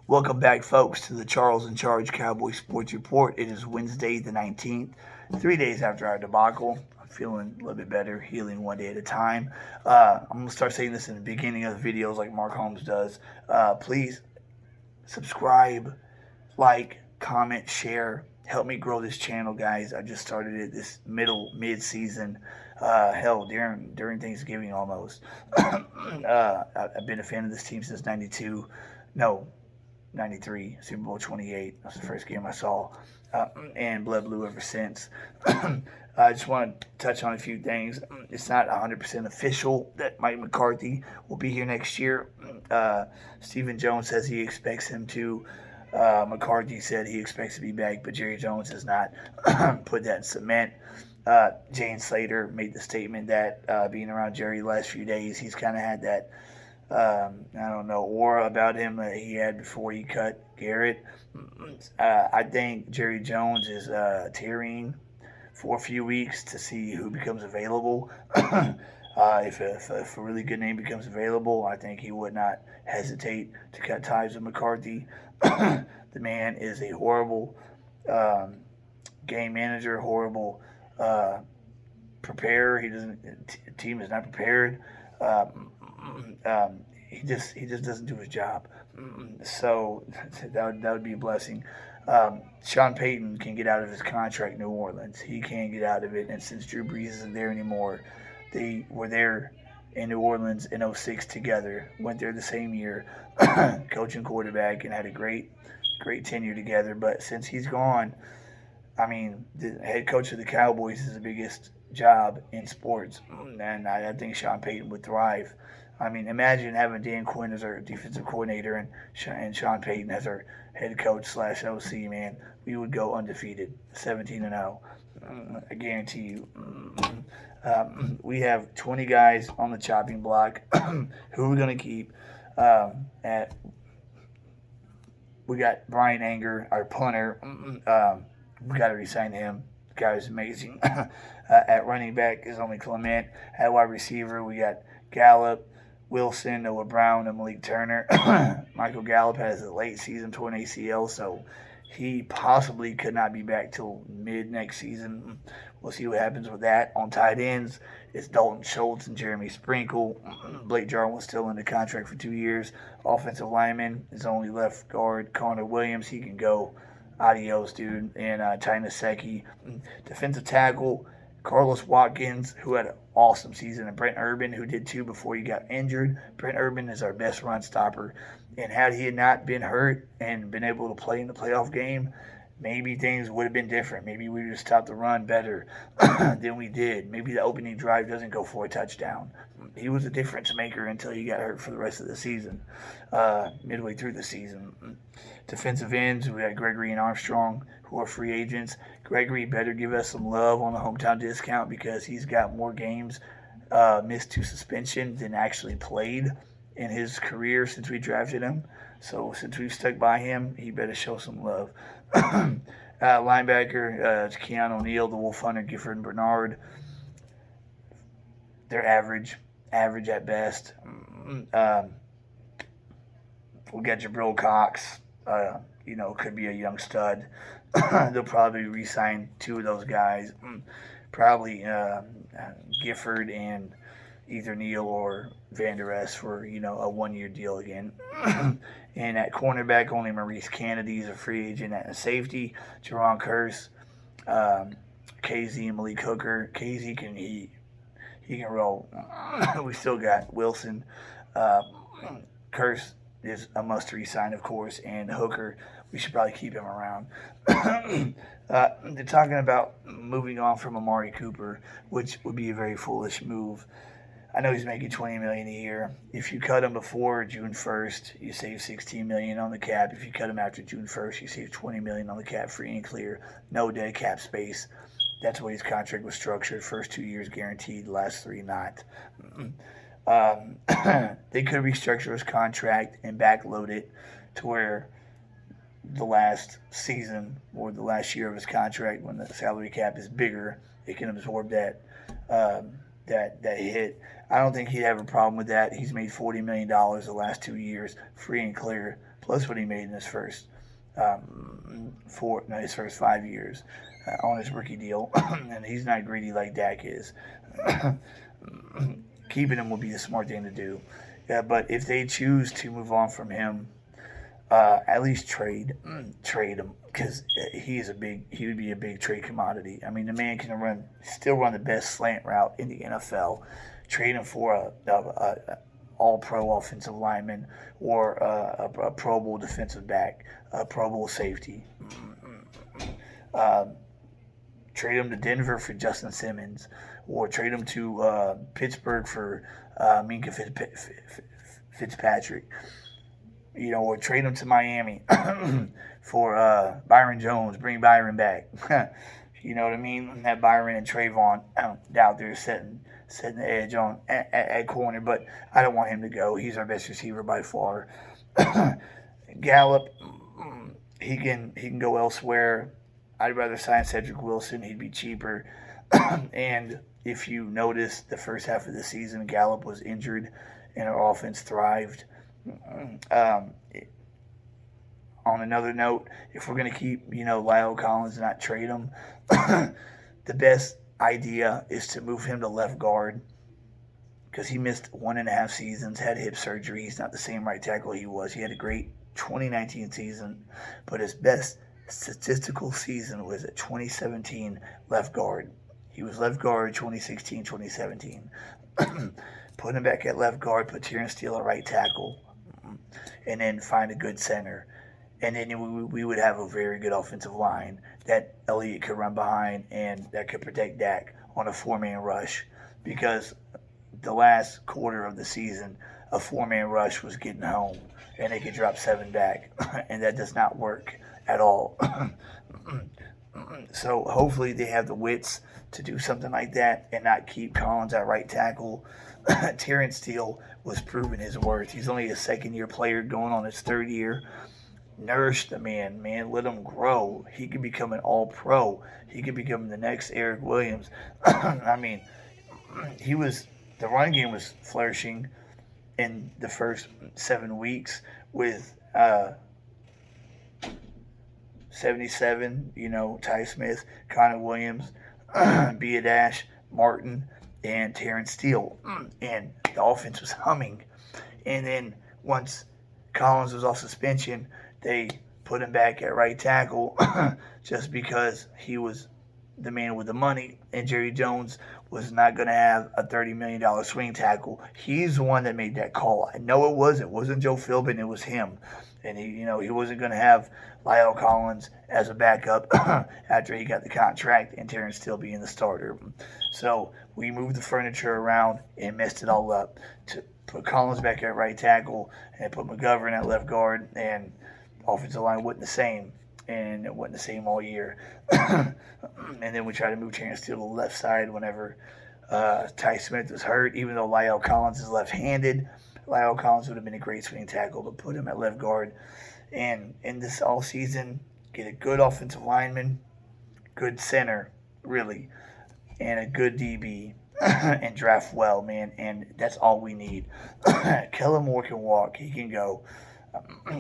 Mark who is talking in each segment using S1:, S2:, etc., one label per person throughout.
S1: Welcome back, folks, to the Charge Cowboys Sports Report. It is Wednesday, the 19th, 3 days after our debacle. I'm feeling a little bit better, healing one day at a time. I'm going to start saying this in the beginning of the videos like Mark Holmes does. Please subscribe, like, comment, share. Help me grow this channel, guys. I just started it this mid-season. Hell, during Thanksgiving almost. I've been a fan of this team since '92. No, 93, Super Bowl 28. That's the first game I saw, and blood blue ever since. I just want to touch on a few things. It's not 100% official that Mike McCarthy will be here next year. Stephen Jones says he expects him to. McCarthy said he expects to be back, but Jerry Jones has not put that in cement. Jane Slater made the statement that being around Jerry the last few days, he's kind of had that I don't know, aura about him that he had before he cut Garrett. I think Jerry Jones is tearing for a few weeks to see who becomes available. If a really good name becomes available, I think he would not hesitate to cut ties with McCarthy. The man is a horrible game manager, horrible preparer. He doesn't. Team is not prepared. He just doesn't do his job. So that would be a blessing. Sean Payton can get out of his contract in New Orleans. He can't get out of it. And since Drew Brees isn't there anymore, they were there in New Orleans in '06 together. Went there the same year, coaching quarterback, and had a great tenure together. But since he's gone, I mean, the head coach of the Cowboys is the biggest job in sports, and I think Sean Payton would thrive. I mean, imagine having Dan Quinn as our defensive coordinator and Sean Payton as our head coach / OC. Man, we would go undefeated, 17-0. I guarantee you. We have 20 guys on the chopping block. Who we're going to keep? We got Brian Anger, our punter. We got to resign him. The guy is amazing. At running back is only Clement. At wide receiver, we got Gallup, Wilson, Noah Brown, and Malik Turner. Michael Gallup has a late season torn ACL, so he possibly could not be back till mid next season. We'll see what happens with that. On tight ends, it's Dalton Schultz and Jeremy Sprinkle. Blake Jarwin was still under contract for 2 years. Offensive lineman is only left guard Connor Williams. He can go. Adios, dude. And China Seki. Defensive tackle Carlos Watkins, who had an awesome season, and Brent Urban, who did too before he got injured. Brent Urban is our best run stopper. And had he not been hurt and been able to play in the playoff game, maybe things would have been different. Maybe we would have stopped the run better than we did. Maybe the opening drive doesn't go for a touchdown. He was a difference maker until he got hurt for the rest of the season, midway through the season. Defensive ends, we got Gregory and Armstrong, who are free agents. Gregory better give us some love on the hometown discount because he's got more games missed to suspension than actually played in his career since we drafted him. So since we've stuck by him, he better show some love. Linebacker, it's Keanu O'Neal, the Wolf Hunter, Gifford, and Bernard. They're average at best. We got Jabril Cox. Could be a young stud. They'll probably re-sign 2 of those guys. Probably Gifford and either Neal or Van Der Esch for, a 1-year deal again. And at cornerback, only Maurice Kennedy is a free agent. At safety, Jerron Curse, KZ, and Malik Hooker. KZ he can roll. We still got Wilson. Curse is a must resign, of course, and Hooker, we should probably keep him around. They're talking about moving on from Amari Cooper, which would be a very foolish move. I know he's making $20 million a year. If you cut him before June 1st, you save $16 million on the cap. If you cut him after June 1st, you save $20 million on the cap, free and clear, no dead cap space. That's the way his contract was structured. First 2 years guaranteed, last 3 not. They could restructure his contract and backload it to where the last season or the last year of his contract, when the salary cap is bigger, it can absorb that hit. I don't think he'd have a problem with that. He's made $40 million the last 2 years, free and clear, plus what he made in his first his first 5 years on his rookie deal. And he's not greedy like Dak is. Keeping him would be the smart thing to do. But if they choose to move on from him, at least trade him, because he would be a big trade commodity. I mean, the man can still run the best slant route in the NFL. Trade him for a all-pro offensive lineman or a Pro Bowl defensive back, a Pro Bowl safety. Trade him to Denver for Justin Simmons, or trade him to Pittsburgh for Minka Fitzpatrick. Or trade him to Miami for Byron Jones. Bring Byron back. You know what I mean? Have Byron and Trayvon out there setting the edge on at corner, but I don't want him to go. He's our best receiver by far. Gallup, he can go elsewhere. I'd rather sign Cedric Wilson. He'd be cheaper. And if you notice, the first half of the season, Gallup was injured, and our offense thrived. On another note, if we're going to keep, Lyle Collins and not trade him, the best idea is to move him to left guard, because he missed 1.5 seasons, had hip surgery. He's not the same right tackle he was. He had a great 2019 season, but his best statistical season was at 2017 left guard. He was left guard 2016, 2017. Put him back at left guard, put Terrence Steele at right tackle, and then find a good center. And then we would have a very good offensive line that Elliott could run behind and that could protect Dak on a 4-man rush, because the last quarter of the season, a 4-man rush was getting home and they could drop 7 back, and that does not work at all. So hopefully they have the wits to do something like that and not keep Collins at right tackle. Terrence Steele was proving his worth. He's only a second-year player going on his third year. Nourish the man. Let him grow. He could become an all-pro. He could become the next Eric Williams. I mean, the run game was flourishing in the first 7 weeks with 77, Ty Smith, Connor Williams, Biadash, Martin, and Terrence Steele. And the offense was humming. And then once Collins was off suspension, they put him back at right tackle just because he was the man with the money, and Jerry Jones was not going to have a $30 million swing tackle. He's the one that made that call. I know it wasn't Joe Philbin, it was him. And he wasn't going to have Lyle Collins as a backup after he got the contract and Terrence Steele being the starter. So we moved the furniture around and messed it all up to put Collins back at right tackle and put McGovern at left guard, and the offensive line wasn't the same. And it wasn't the same all year. And then we tried to move Terrence Steele to the left side whenever Ty Smith was hurt. Even though Lyle Collins is left-handed, Lyle Collins would have been a great swing tackle, but put him at left guard. And in this all season, get a good offensive lineman, good center, really, and a good DB, and draft well, man. And that's all we need. Kellen Moore can walk. He can go.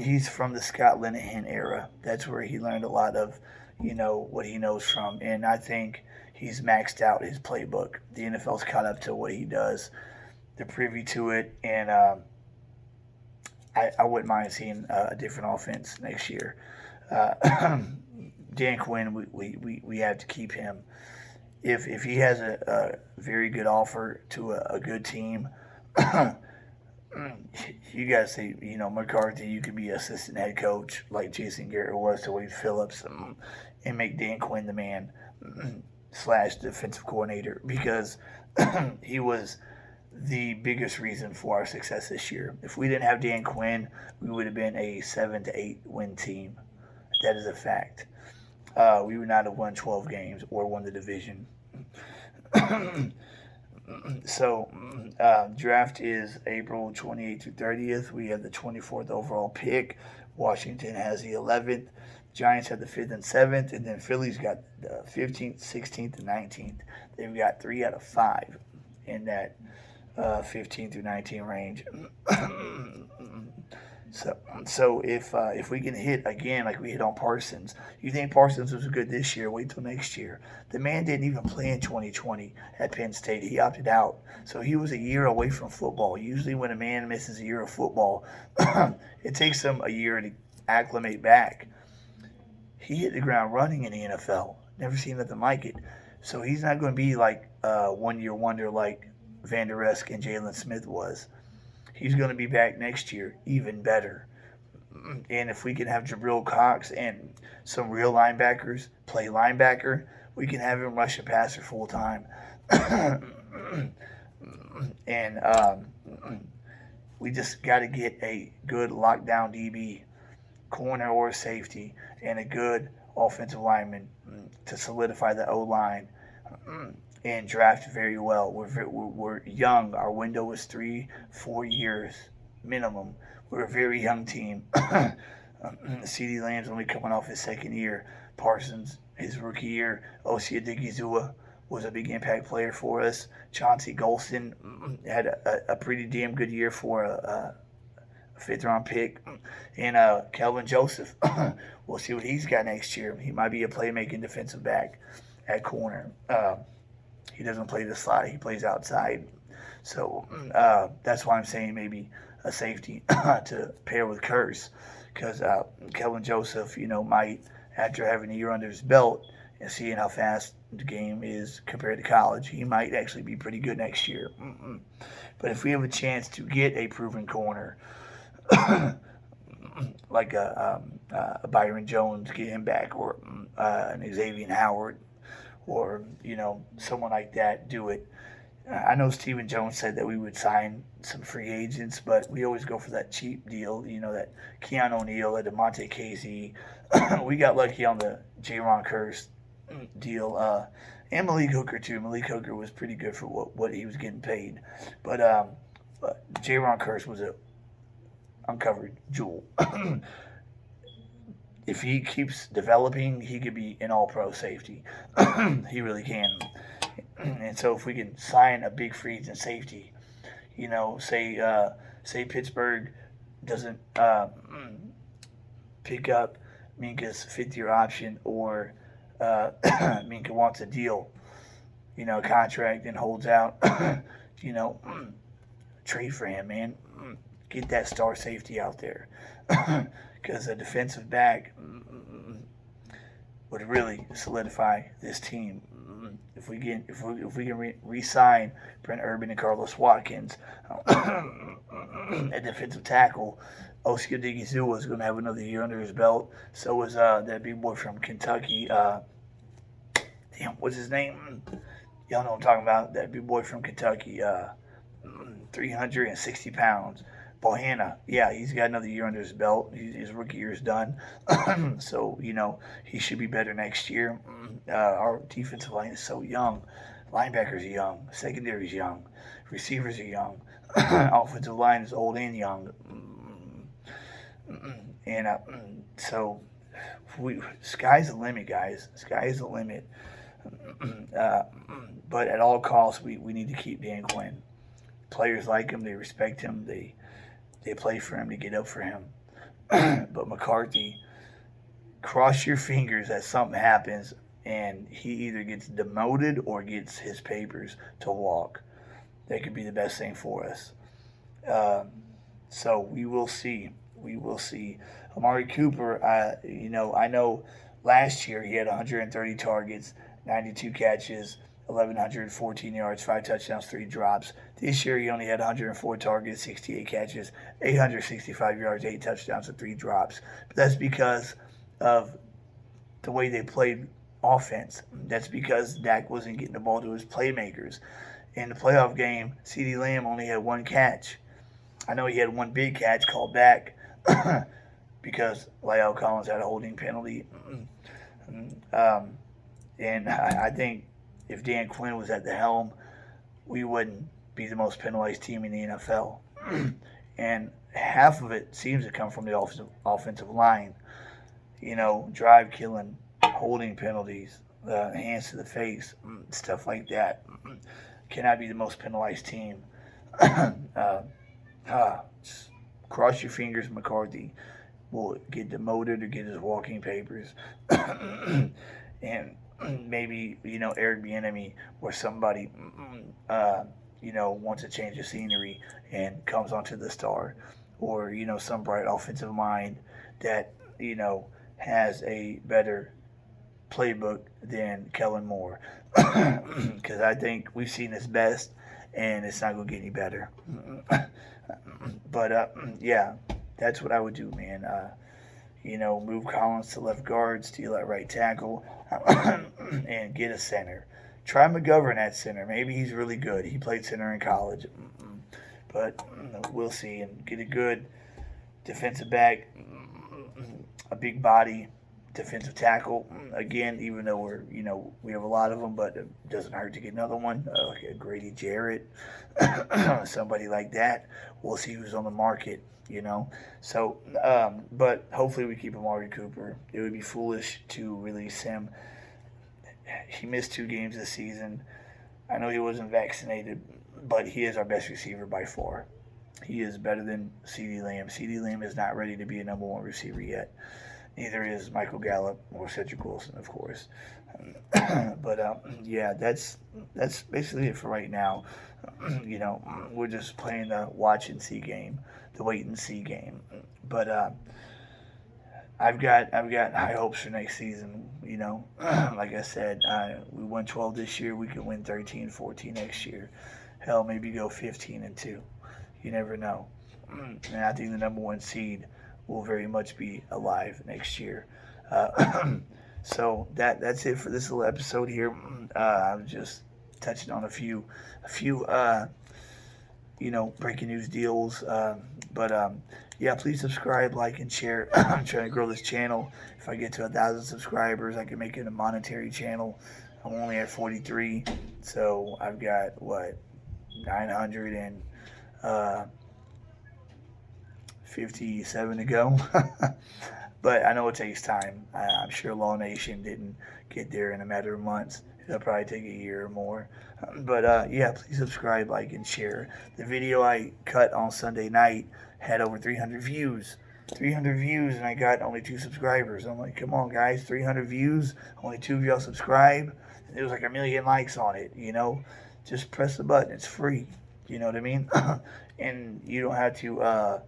S1: He's from the Scott Linehan era. That's where he learned a lot of, what he knows from. And I think he's maxed out his playbook. The NFL's caught up to what he does. They're privy to it. And I wouldn't mind seeing a different offense next year. Dan Quinn, we have to keep him. If he has a very good offer to a good team, you guys say, McCarthy, you could be assistant head coach like Jason Garrett was to Wade Phillips, and make Dan Quinn the man / defensive coordinator, because he was the biggest reason for our success this year. If we didn't have Dan Quinn, we would have been a 7 to 8 win team. That is a fact. We would not have won 12 games or won the division. So, draft is April 28th through 30th. We have the 24th overall pick. Washington has the 11th. Giants have the 5th and 7th. And then Philly's got the 15th, 16th, and 19th. They've got 3 out of 5 in that 15 through 19 range. So if we can hit again like we hit on Parsons, you think Parsons was good this year? Wait till next year. The man didn't even play in 2020 at Penn State. He opted out, so he was a year away from football. Usually, when a man misses a year of football, it takes him a year to acclimate back. He hit the ground running in the NFL. Never seen nothing like it. So he's not going to be like a one-year wonder like Van Der Esch and Jalen Smith was. He's going to be back next year, even better. And if we can have Jabril Cox and some real linebackers play linebacker, we can have him rush a passer full time. And we just got to get a good lockdown DB, corner or safety, and a good offensive lineman to solidify the O line and draft very well. We're young. Our window is 3-4 years minimum. We're a very young team. CeeDee Lamb's only coming off his second year. Parsons, his rookie year. Osia Digizua was a big impact player for us. Chauncey Golston had a pretty damn good year for a fifth-round pick. And Kelvin Joseph, we'll see what he's got next year. He might be a playmaking defensive back at corner. He doesn't play the slot. He plays outside. So that's why I'm saying maybe a safety to pair with Curse. Because Kelvin Joseph, might, after having a year under his belt and seeing how fast the game is compared to college, he might actually be pretty good next year. But if we have a chance to get a proven corner, like a Byron Jones, get him back, or an Xavier Howard, or someone like that, do it. I know Stephen Jones said that we would sign some free agents, but we always go for that cheap deal. That Keon O'Neal, that DeMonte Casey. We got lucky on the J-Ron Curse deal, and Malik Hooker too. Malik Hooker was pretty good for what he was getting paid, but J-Ron Curse was a uncovered jewel. If he keeps developing, he could be an all-pro safety. He really can. And so if we can sign a big free agent safety, say Pittsburgh doesn't pick up Minka's fifth-year option, or Minka wants a deal, contract, and holds out, trade for him, man. Get that star safety out there. Because a defensive back would really solidify this team. If we can re-sign Brent Urban and Carlos Watkins at defensive tackle, Osia Digizua is going to have another year under his belt. So is that big boy from Kentucky. What's his name? Y'all know what I'm talking about. That big boy from Kentucky, 360 pounds. Bohanna, yeah, he's got another year under his belt. His rookie year is done. So, he should be better next year. Our defensive line is so young. Linebackers are young. Secondary is young. Receivers are young. Offensive line is old and young. And so, sky's the limit, guys. Sky's the limit. But at all costs, we need to keep Dan Quinn. Players like him. They respect him. They play for him, to get up for him. But McCarthy, cross your fingers that something happens and he either gets demoted or gets his papers to walk. That could be the best thing for us. So we will see. We will see. Amari Cooper, I know last year he had 130 targets, 92 catches, 1,114 yards, 5 touchdowns, 3 drops. This year he only had 104 targets, 68 catches, 865 yards, 8 touchdowns, and 3 drops. But that's because of the way they played offense. That's because Dak wasn't getting the ball to his playmakers. In the playoff game, CeeDee Lamb only had 1 catch. I know he had 1 big catch called back because La'el Collins had a holding penalty. And I think if Dan Quinn was at the helm, we wouldn't be the most penalized team in the NFL. And half of it seems to come from the offensive line. Drive killing, holding penalties, hands to the face, stuff like that. Cannot be the most penalized team. cross your fingers McCarthy will get demoted or get his walking papers. And maybe, Eric Bieniemy or somebody, wants to change the scenery and comes onto the star. Or, some bright offensive mind that, has a better playbook than Kellen Moore. Because I think we've seen his best, and it's not going to get any better. But, yeah, that's what I would do, man. Move Collins to left guard, steal at right tackle, and get a center. Try McGovern at center. Maybe he's really good. He played center in college. But we'll see. And get a good defensive back, a big body defensive tackle. Again, even though we have a lot of them, but it doesn't hurt to get another one, like a Grady Jarrett, somebody like that. We'll see who's on the market. So, but hopefully we keep Amari Cooper. It would be foolish to release him. He missed 2 games this season. I know he wasn't vaccinated, but he is our best receiver by far. He is better than CeeDee Lamb. CeeDee Lamb is not ready to be a number 1 receiver yet. Neither is Michael Gallup or Cedric Wilson, of course. But yeah, that's basically it for right now. We're just playing the watch and see game, the wait and see game. But I've got high hopes for next season. Like I said, we won 12 this year. We could win 13, 14 next year. Hell, maybe go 15-2. You never know. And I think the number 1 seed will very much be alive next year. So that's it for this little episode here. I'm just touching on a few breaking news deals. But yeah, please subscribe, like, and share. I'm trying to grow this channel. If I get to 1,000 subscribers, I can make it a monetary channel. I'm only at 43, so I've got 957 to go. But I know it takes time. I'm sure Law Nation didn't get there in a matter of months. It'll probably take a year or more. But yeah, please subscribe, like, and share. The video I cut on Sunday night had over 300 views. 300 views, and I got only 2 subscribers. I'm like, come on, guys, 300 views, only 2 of y'all subscribe. And there was like 1 million likes on it, Just press the button. It's free. You know what I mean? And you don't have to, have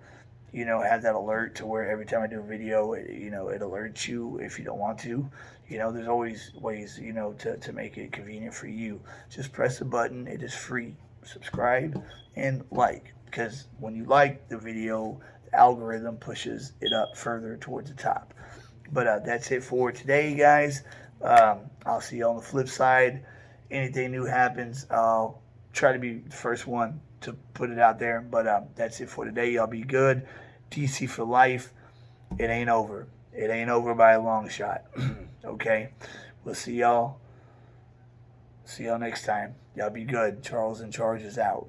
S1: that alert to where every time I do a video, it alerts you if you don't want to. There's always ways, to make it convenient for you. Just press the button. It is free. Subscribe and like. Because when you like the video, the algorithm pushes it up further towards the top. But that's it for today, guys. I'll see you on the flip side. Anything new happens, I'll try to be the first one to put it out there. But that's it for today. Y'all be good. DC for life. It ain't over. It ain't over by a long shot. Okay? We'll see y'all. See y'all next time. Y'all be good. Charles in Charge is out.